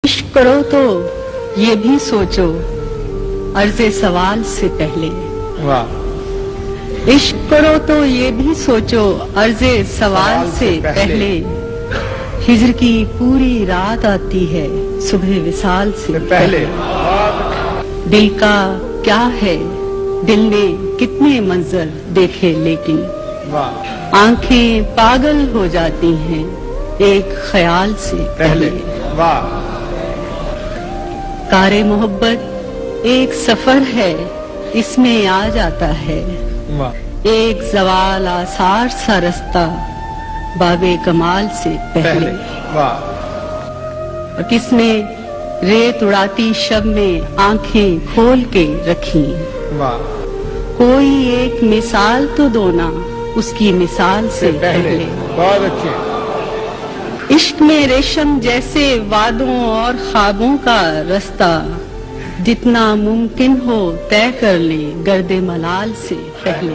इश्क करो तो ये भी सोचो अर्ज़े सवाल से पहले। वाह। इश्क करो तो ये भी सोचो अर्ज़े सवाल से पहले। हिज्र की पूरी रात आती है सुबह विसाल से पहले। दिल का क्या है, दिल ने कितने मंजर देखे लेकिन वाह। आंखें पागल हो जाती हैं एक ख्याल से पहले। वाह। कारे मोहब्बत एक सफर है, इसमें आ जाता है वाह। एक जवाल आसार सा रास्ता बाबे कमाल से पहले। वाह। और किसने रेत उड़ाती शब में आंखें खोल के रखी। वाह। कोई एक मिसाल तो दो ना उसकी मिसाल से पहले। बहुत अच्छे। इश्क में रेशम जैसे वादों और ख्वाबों का रास्ता जितना मुमकिन हो तय कर ले गर्दे मलाल से पहले।